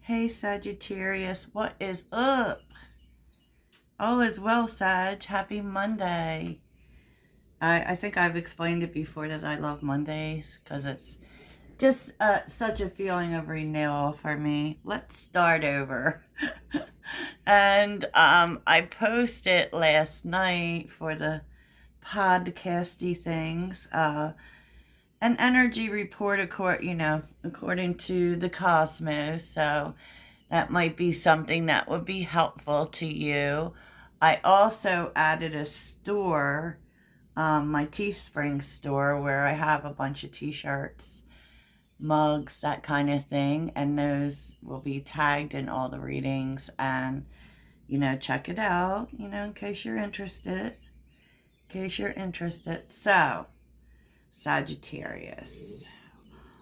Hey Sagittarius, what is up? All is well, Sag. Happy Monday. I think I've explained it before that I love Mondays because it's just such a feeling of renewal for me. Let's start over. And I posted last night for the podcasty things an energy report, according to the cosmos. So that might be something that would be helpful to you. I also added a store, my Teespring store, where I have a bunch of t-shirts, mugs, that kind of thing. And those will be tagged in all the readings. And, check it out, in case you're interested. So, Sagittarius,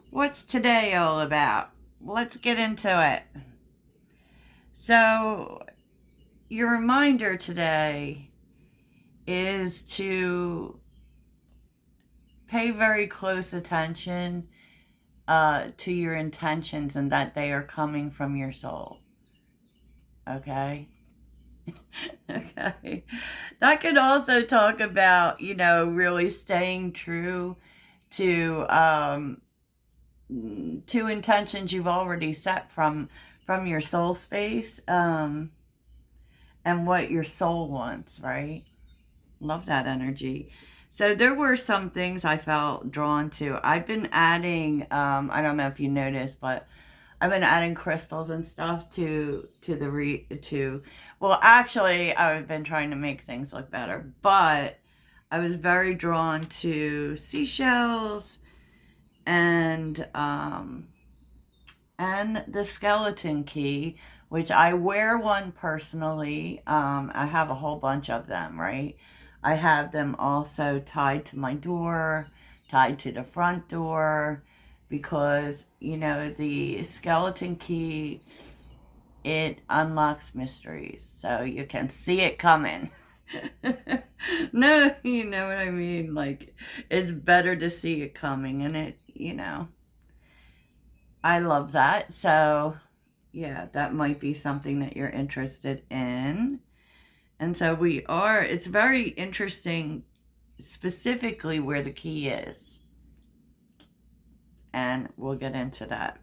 what's today all about? Let's get into it. So, your reminder today is to pay very close attention to your intentions and that they are coming from your soul. Okay? Okay. That could also talk about, really staying true to intentions you've already set from your soul space, and what your soul wants, right? Love that energy. So there were some things I felt drawn to. I've been adding, I don't know if you noticed, but I've been adding crystals and stuff well, actually, I've been trying to make things look better, but I was very drawn to seashells and the skeleton key, which I wear one personally. I have a whole bunch of them, right? I have them also tied to my door, tied to the front door, because, the skeleton key, it unlocks mysteries, so you can see it coming. No, you know what I mean? Like, it's better to see it coming, and I love that. So, yeah, that might be something that you're interested in. And so it's very interesting, specifically where the key is. And we'll get into that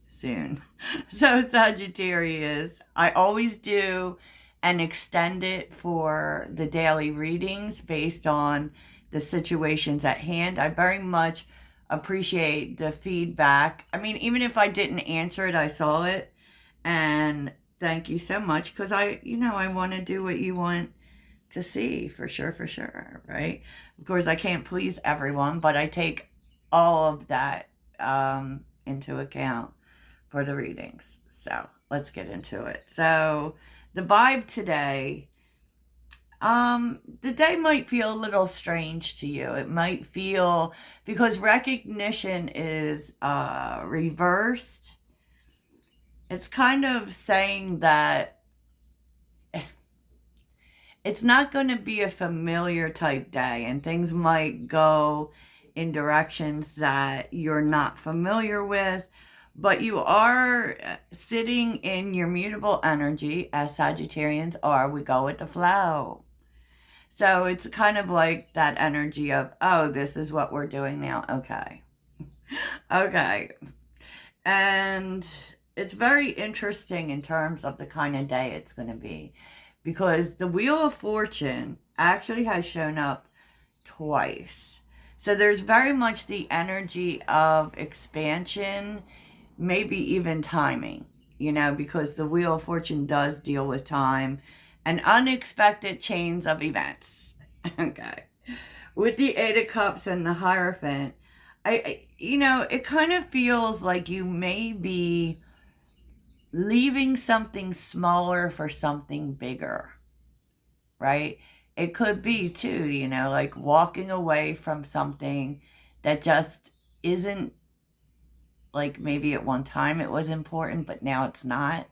soon. So, Sagittarius, I always do and extend it for the daily readings based on the situations at hand. I very much appreciate the feedback. I mean, even if I didn't answer it, I saw it. And thank you so much, because I want to do what you want to see, for sure, right? Of course, I can't please everyone, but I take all of that into account for the readings. So let's get into it. So the vibe today, the day might feel a little strange to you. It might feel, because recognition is reversed. It's kind of saying that it's not going to be a familiar type day, and things might go in directions that you're not familiar with, but you are sitting in your mutable energy, as Sagittarians are. We go with the flow. So it's kind of like that energy of, oh, this is what we're doing now. Okay. Okay. And it's very interesting in terms of the kind of day it's going to be, because the Wheel of Fortune actually has shown up twice. So there's very much the energy of expansion, maybe even timing, because the Wheel of Fortune does deal with time and unexpected chains of events. Okay. With the Eight of Cups and the Hierophant, it kind of feels like you may be leaving something smaller for something bigger, right? It could be too, like walking away from something that just isn't, like, maybe at one time it was important, but now it's not.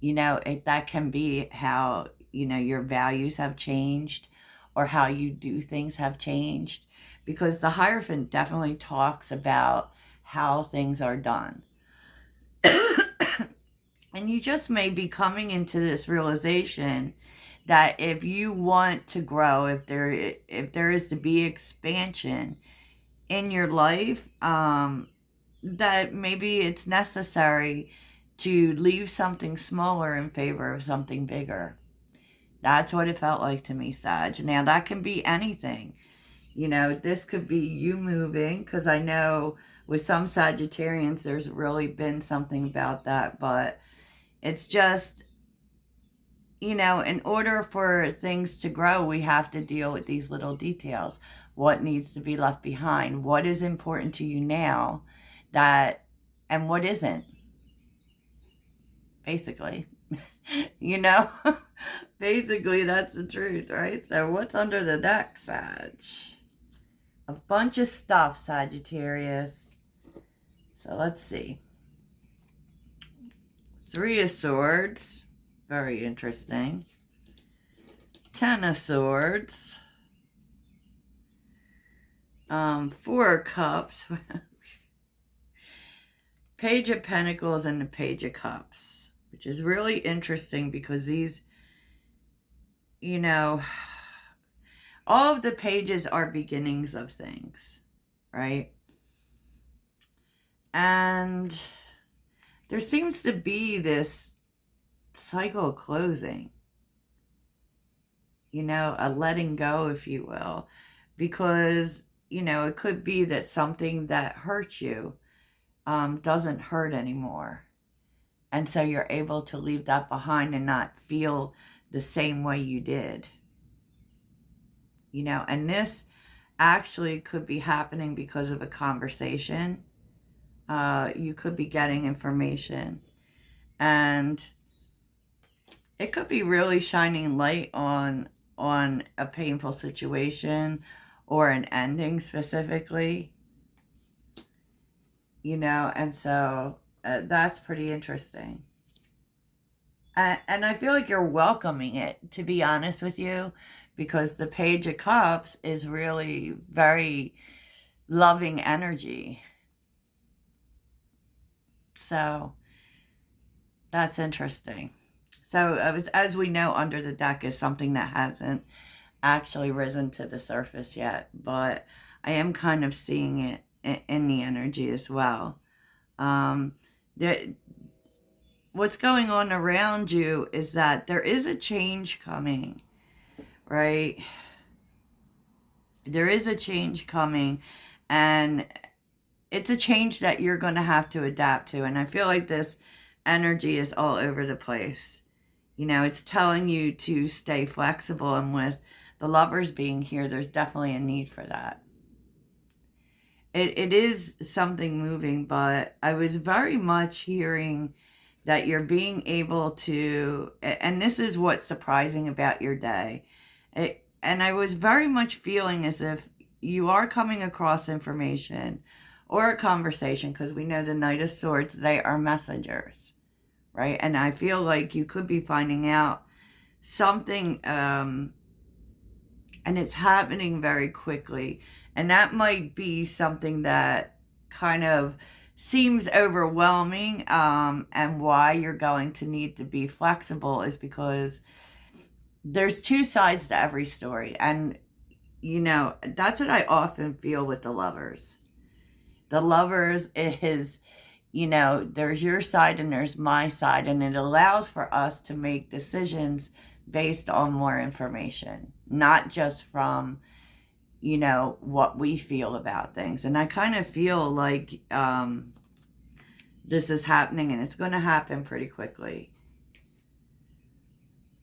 That can be how, your values have changed, or how you do things have changed, because the Hierophant definitely talks about how things are done. And you just may be coming into this realization that if you want to grow, if there is to be expansion in your life, that maybe it's necessary to leave something smaller in favor of something bigger. That's what it felt like to me, Sag. Now, that can be anything. This could be you moving, because I know with some Sagittarians, there's really been something about that, but it's just, in order for things to grow, we have to deal with these little details. What needs to be left behind? What is important to you now and what isn't, basically. you know? Basically, that's the truth, right? So what's under the deck, Sag? A bunch of stuff, Sagittarius. So let's see. 3 of Swords. Very interesting. 10 of Swords. 4 of Cups. Page of Pentacles and the Page of Cups. Which is really interesting because these, all of the pages are beginnings of things, right? And there seems to be this cycle closing, a letting go, if you will, because, it could be that something that hurt you doesn't hurt anymore. And so you're able to leave that behind and not feel the same way you did. And this actually could be happening because of a conversation. You could be getting information. And it could be really shining light on a painful situation or an ending specifically. And so that's pretty interesting. And I feel like you're welcoming it, to be honest with you, because the Page of Cups is really very loving energy. So that's interesting. So as we know, under the deck is something that hasn't actually risen to the surface yet, but I am kind of seeing it in the energy as well. What's going on around you is that there is a change coming, right? There is a change coming, and it's a change that you're going to have to adapt to. And I feel like this energy is all over the place. It's telling you to stay flexible, and with the Lovers being here, there's definitely a need for that. It is something moving, but I was very much hearing that you're being able to, and this is what's surprising about your day, and I was very much feeling as if you are coming across information or a conversation, because we know the Knight of Swords, they are messengers, right? And I feel like you could be finding out something, and it's happening very quickly. And that might be something that kind of seems overwhelming, and why you're going to need to be flexible is because there's 2 sides to every story. And, that's what I often feel with the Lovers. The Lovers is, there's your side and there's my side, and it allows for us to make decisions based on more information, not just from what we feel about things. And I kind of feel like this is happening, and it's going to happen pretty quickly.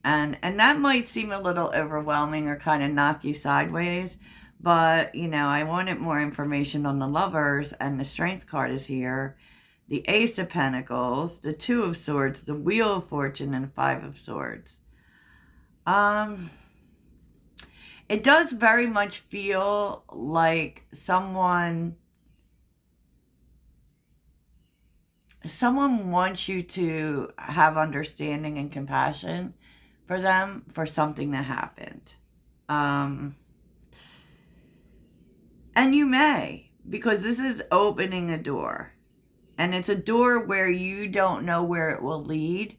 And that might seem a little overwhelming or kind of knock you sideways, but I wanted more information on the Lovers, and the Strength card is here. The Ace of Pentacles, the 2 of Swords, the Wheel of Fortune, and 5 of Swords. It does very much feel like someone wants you to have understanding and compassion for them for something that happened. And you may, because this is opening a door. And it's a door where you don't know where it will lead.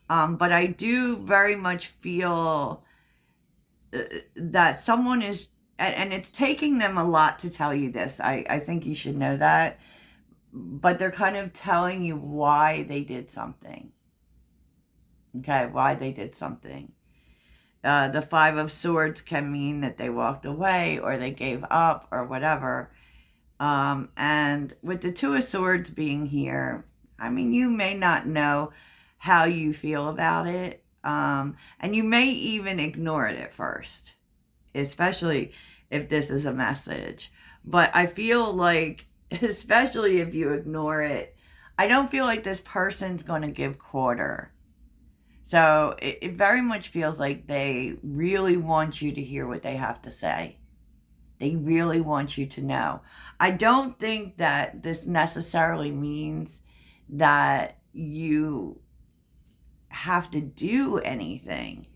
But I do very much feel that someone is, and it's taking them a lot to tell you this. I think you should know that. But they're kind of telling you why they did something. Okay, why they did something. The Five of Swords can mean that they walked away or they gave up or whatever. And with the Two of Swords being here, I mean, you may not know how you feel about it. And you may even ignore it at first, especially if this is a message. But I feel like, especially if you ignore it, I don't feel like this person's going to give quarter. So it very much feels like they really want you to hear what they have to say. They really want you to know. I don't think that this necessarily means that you have to do anything.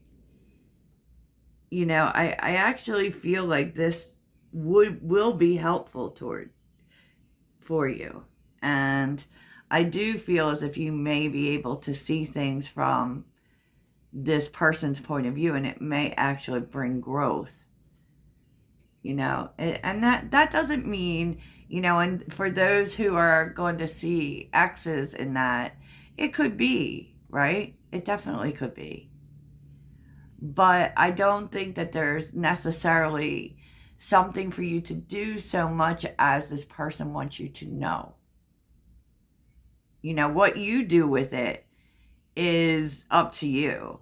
You know, I actually feel like this will be helpful for you. And I do feel as if you may be able to see things from this person's point of view, and it may actually bring growth. You know, and that doesn't mean, you know, and for those who are going to see X's in that, it could be, right? It definitely could be. But I don't think that there's necessarily something for you to do so much as this person wants you to know. You know, what you do with it is up to you.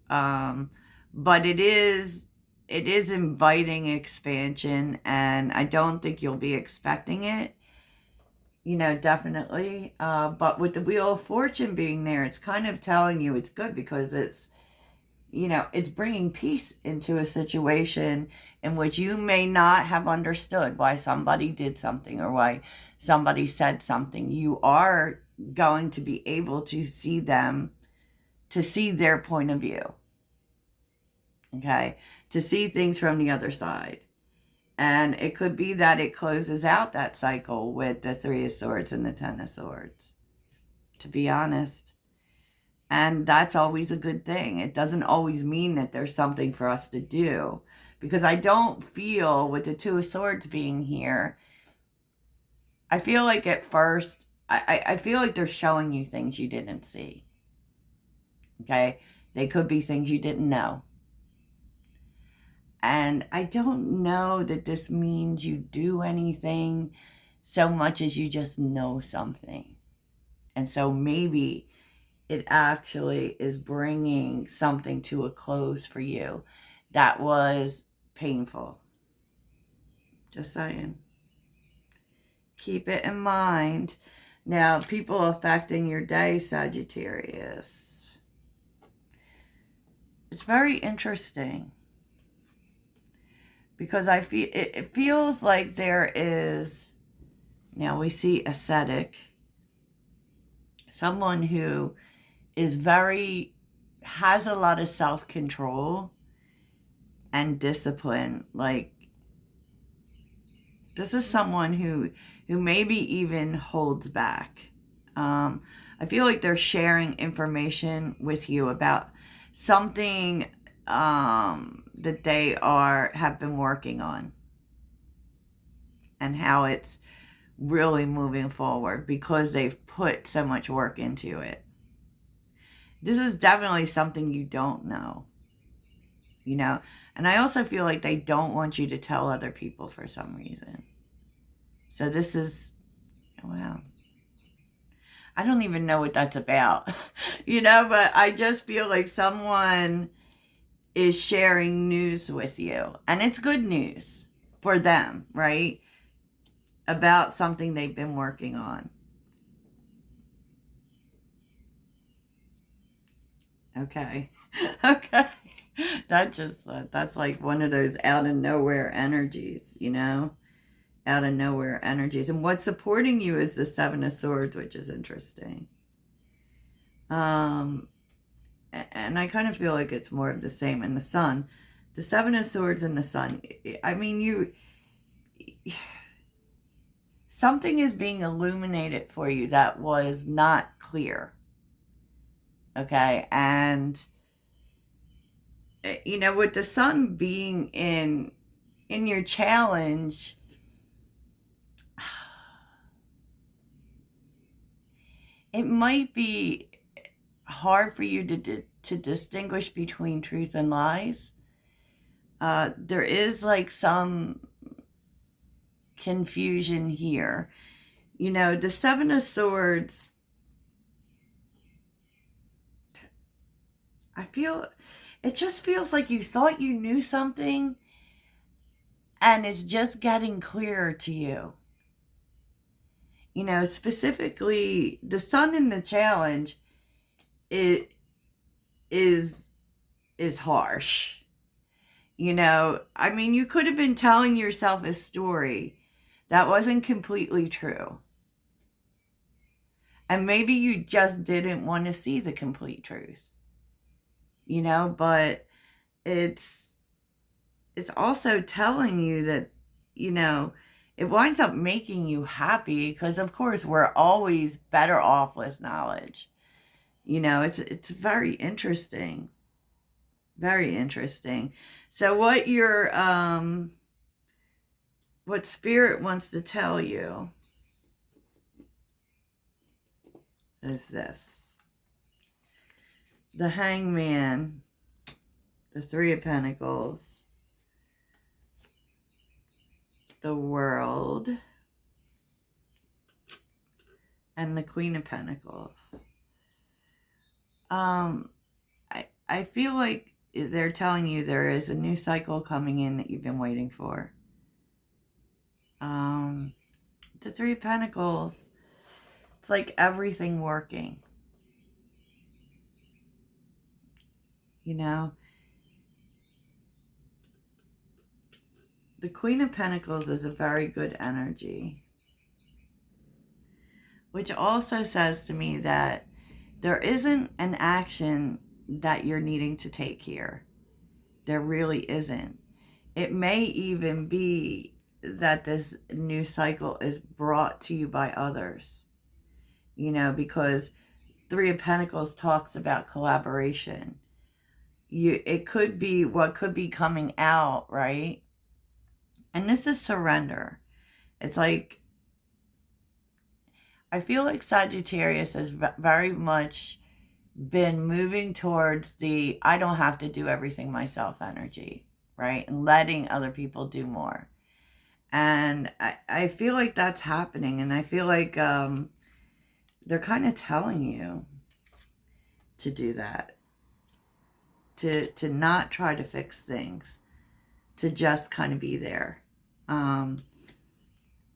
But it is inviting expansion, and I don't think you'll be expecting it, you know, definitely. But with the Wheel of Fortune being there, it's kind of telling you it's good because it's, you know, it's bringing peace into a situation in which you may not have understood why somebody did something or why somebody said something. You are going to be able to see them, to see their point of view. Okay? To see things from the other side. And it could be that it closes out that cycle with the Three of Swords and the Ten of Swords, to be honest. And that's always a good thing. It doesn't always mean that there's something for us to do. Because I don't feel, with the Two of Swords being here, I feel like at first, I feel like they're showing you things you didn't see. Okay? They could be things you didn't know. And I don't know that this means you do anything so much as you just know something. And so maybe it actually is bringing something to a close for you that was painful. Just saying. Keep it in mind. Now, people affecting your day, Sagittarius. It's very interesting. Because I feel it feels like there is, now we see ascetic, someone who is has a lot of self-control and discipline. Like, this is someone who maybe even holds back. I feel like they're sharing information with you about something that they have been working on and how it's really moving forward because they've put so much work into it. This is definitely something you don't know, you know, and I also feel like they don't want you to tell other people for some reason. So this is, wow, I don't even know what that's about, you know, but I just feel like someone is sharing news with you, and it's good news for them, right? About something they've been working on. Okay. Okay. That's like one of those out of nowhere energies, you know? Out of nowhere energies. And what's supporting you is the Seven of Swords, which is interesting. And I kind of feel like it's more of the same. And the Sun. The Seven of Swords and the Sun. I mean, something is being illuminated for you that was not clear. Okay. And, with the sun being in your challenge, it might be hard for you to distinguish between truth and lies. There is like some confusion here. The Seven of Swords, it just feels like you thought you knew something and it's just getting clearer to you. Specifically, the sun in the challenge, it is harsh. You could have been telling yourself a story that wasn't completely true. And maybe you just didn't want to see the complete truth. But it's also telling you that, it winds up making you happy because, of course, we're always better off with knowledge. It's very interesting. Very interesting. So what what Spirit wants to tell you is this. The Hangman, the Three of Pentacles, the World, and the Queen of Pentacles. I feel like they're telling you there is a new cycle coming in that you've been waiting for. The Three of Pentacles, it's like everything working. The Queen of Pentacles is a very good energy, which also says to me that there isn't an action that you're needing to take here. There really isn't. It may even be that this new cycle is brought to you by others, because Three of Pentacles talks about collaboration. It could be what could be coming out, right? And this is surrender. It's like, I feel like Sagittarius has very much been moving towards the I don't have to do everything myself energy, right? And letting other people do more. And I feel like that's happening. And I feel like they're kind of telling you to do that. To not try to fix things. To just kind of be there. And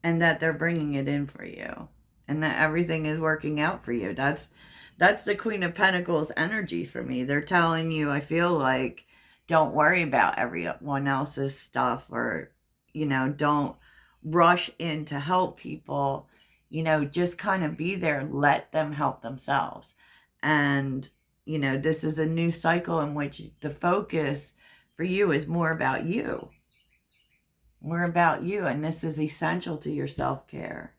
that they're bringing it in for you. And that everything is working out for you. That's the Queen of Pentacles energy for me. They're telling you, I feel like, don't worry about everyone else's stuff, or, don't rush in to help people. Just kind of be there, let them help themselves. And, this is a new cycle in which the focus for you is more about you. More about you. And this is essential to your self-care.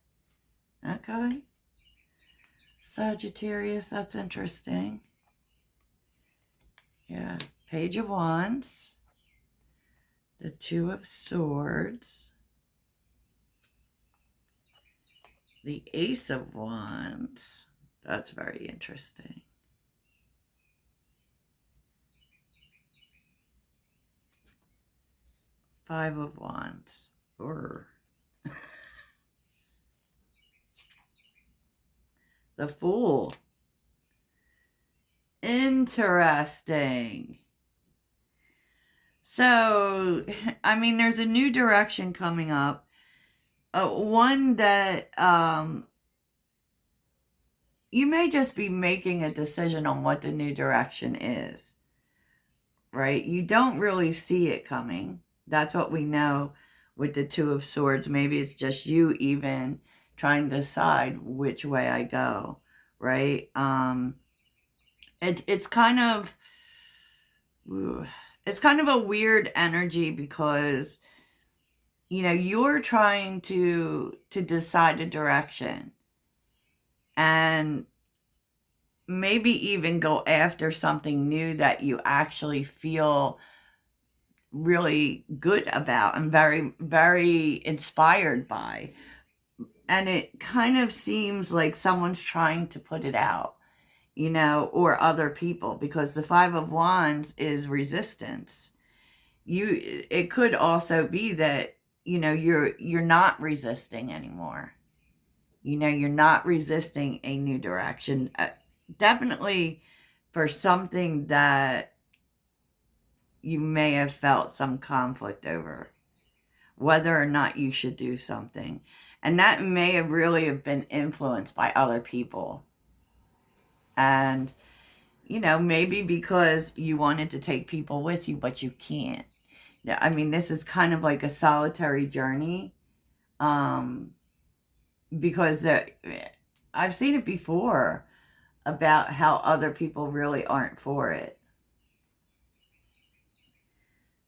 Okay. Sagittarius, that's interesting. Yeah. Page of Wands. The Two of Swords. The Ace of Wands. That's very interesting. Five of Wands. The Fool. Interesting. So, there's a new direction coming up. One that you may just be making a decision on what the new direction is, right? You don't really see it coming. That's what we know with the Two of Swords. Maybe it's just you even trying to decide which way I go, right? It's kind of a weird energy because you're trying to decide a direction and maybe even go after something new that you actually feel really good about and very, very inspired by. And it kind of seems like someone's trying to put it out, or other people, because the Five of Wands is resistance. It could also be that, you're not resisting anymore. You're not resisting a new direction. Definitely for something that you may have felt some conflict over, whether or not you should do something. And that may have really have been influenced by other people. And, maybe because you wanted to take people with you, but you can't. I mean, this is kind of like a solitary journey. Because I've seen it before about how other people really aren't for it.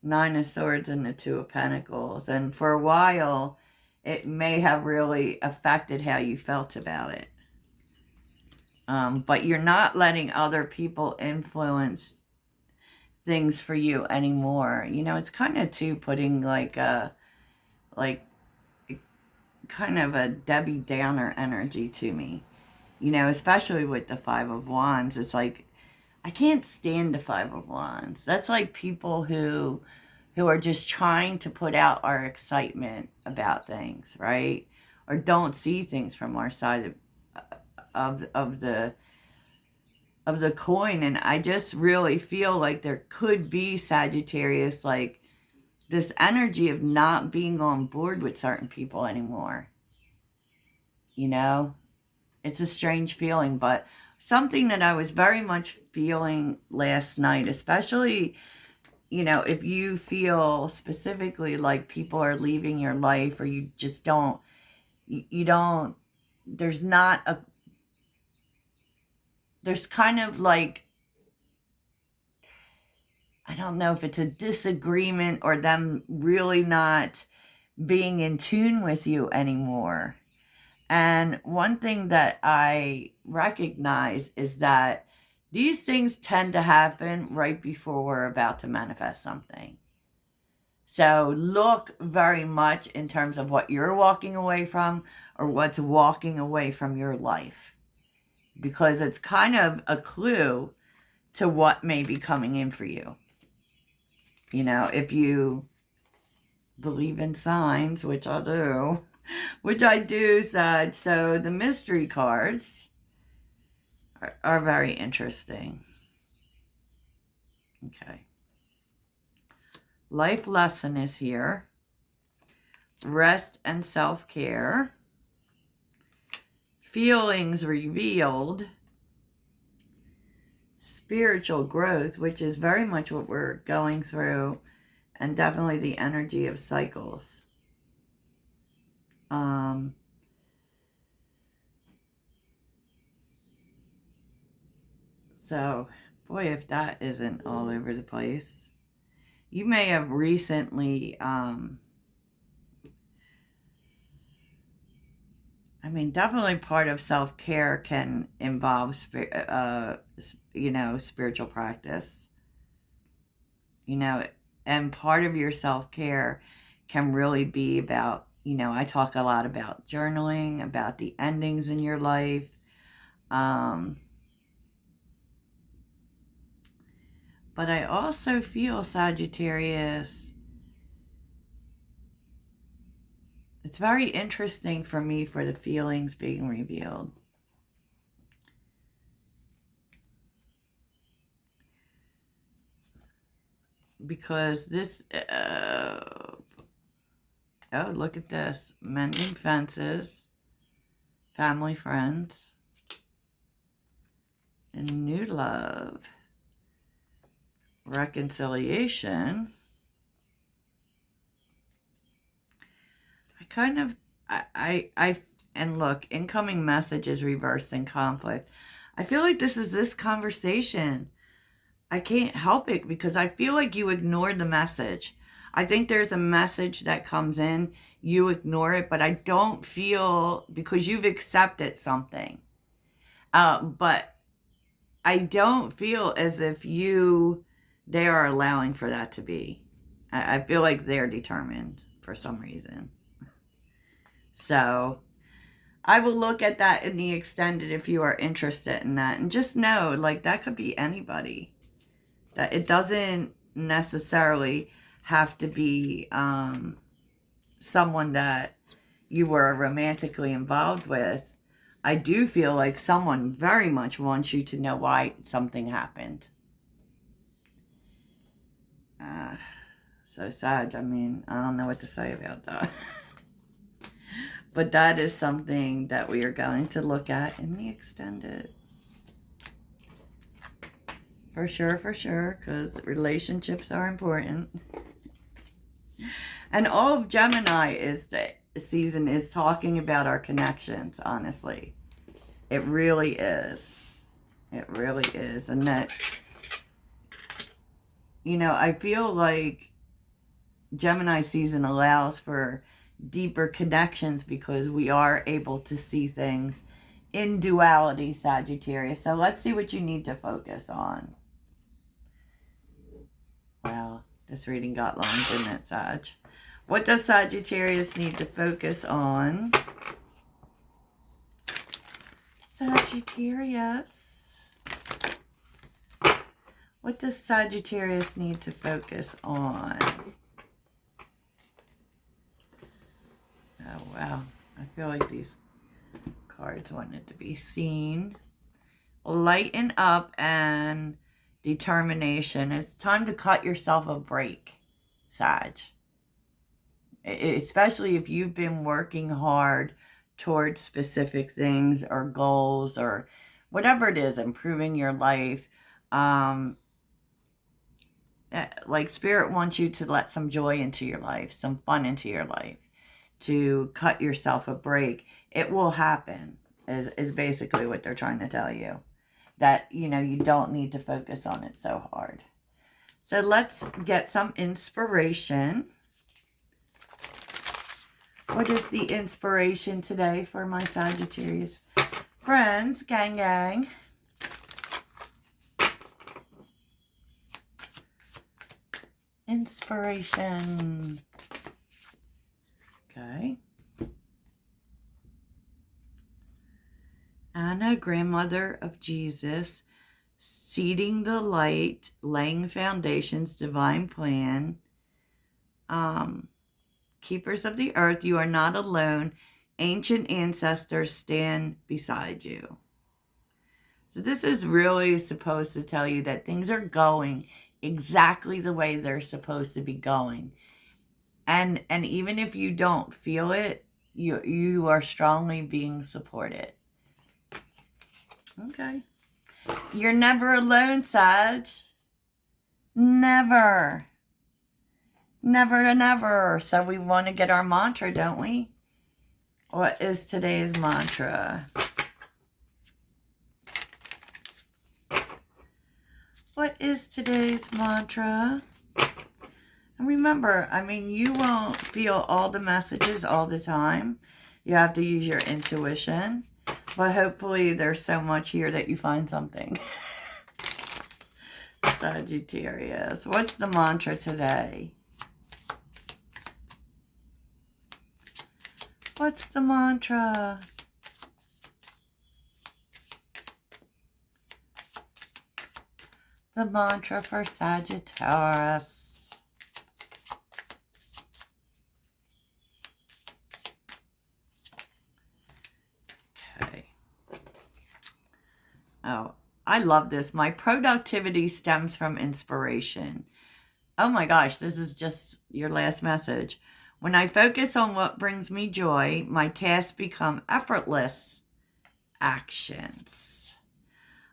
Nine of Swords and the Two of Pentacles. And for a while, it may have really affected how you felt about it. But you're not letting other people influence things for you anymore. It's kind of too putting like kind of a Debbie Downer energy to me. Especially with the Five of Wands. It's like, I can't stand the Five of Wands. That's like people who are just trying to put out our excitement about things, right? Or don't see things from our side of the coin. And I just really feel like there could be, Sagittarius, like this energy of not being on board with certain people anymore. It's a strange feeling, but something that I was very much feeling last night, especially, if you feel specifically like people are leaving your life, or you just don't, there's kind of like, I don't know if it's a disagreement or them really not being in tune with you anymore. And one thing that I recognize is that these things tend to happen right before we're about to manifest something. So look very much in terms of what you're walking away from or what's walking away from your life, because it's kind of a clue to what may be coming in for you. If you believe in signs, which I do, Sag. So the mystery cards are very interesting. Okay. Life lesson is here. Rest and self-care. Feelings revealed. Spiritual growth, which is very much what we're going through, and definitely the energy of cycles. So, boy, if that isn't all over the place. You may have recently, definitely part of self-care can involve, spiritual practice. And part of your self-care can really be about, I talk a lot about journaling, about the endings in your life. But I also feel, Sagittarius, it's very interesting for me for the feelings being revealed. Because this, oh, look at this. Mending fences, family, friends, and new love. Reconciliation. And look, incoming messages reversed in conflict. I feel like this conversation. I can't help it because I feel like you ignored the message. I think there's a message that comes in, you ignore it, but I don't feel, because you've accepted something, but I don't feel as if they are allowing for that to be. I feel like they're determined for some reason. So I will look at that in the extended if you are interested in that. And just know, like, that could be anybody. That it doesn't necessarily have to be someone that you were romantically involved with. I do feel like someone very much wants you to know why something happened. So sad. I mean, I don't know what to say about that. But that is something that we are going to look at in the extended. For sure, because relationships are important. And all of Gemini season is talking about our connections, honestly. It really is. It really is. And that, I feel like Gemini season allows for deeper connections because we are able to see things in duality, Sagittarius. So let's see what you need to focus on. Wow, this reading got long, didn't it, Sag? What does Sagittarius need to focus on? Sagittarius. What does Sagittarius need to focus on? Oh, wow. I feel like these cards wanted to be seen. Lighten up and determination. It's time to cut yourself a break, Sag. Especially if you've been working hard towards specific things or goals or whatever it is, improving your life. Like Spirit wants you to let some joy into your life, some fun into your life, to cut yourself a break. It will happen, is basically what they're trying to tell you. That, you don't need to focus on it so hard. So let's get some inspiration. What is the inspiration today for my Sagittarius friends? Gang, gang. Inspiration. Okay. Anna, grandmother of Jesus, seeding the light, laying foundations, divine plan. Keepers of the earth, you are not alone. Ancient ancestors stand beside you. So this is really supposed to tell you that things are going exactly the way they're supposed to be going. And even if you don't feel it, you are strongly being supported. Okay. You're never alone, Sag. Never. Never to never. So we want to get our mantra, don't we? What is today's mantra? What is today's mantra? And remember, you won't feel all the messages all the time. You have to use your intuition. But hopefully there's so much here that you find something. Sagittarius. What's the mantra today? What's the mantra? The mantra for Sagittarius. Okay. Oh, I love this. My productivity stems from inspiration. Oh my gosh, this is just your last message. When I focus on what brings me joy, my tasks become effortless actions.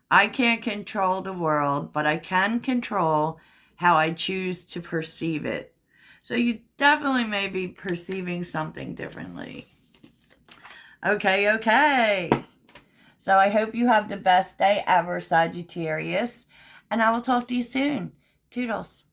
I can't control the world, but I can control how I choose to perceive it. So you definitely may be perceiving something differently. Okay. So I hope you have the best day ever, Sagittarius. And I will talk to you soon. Toodles.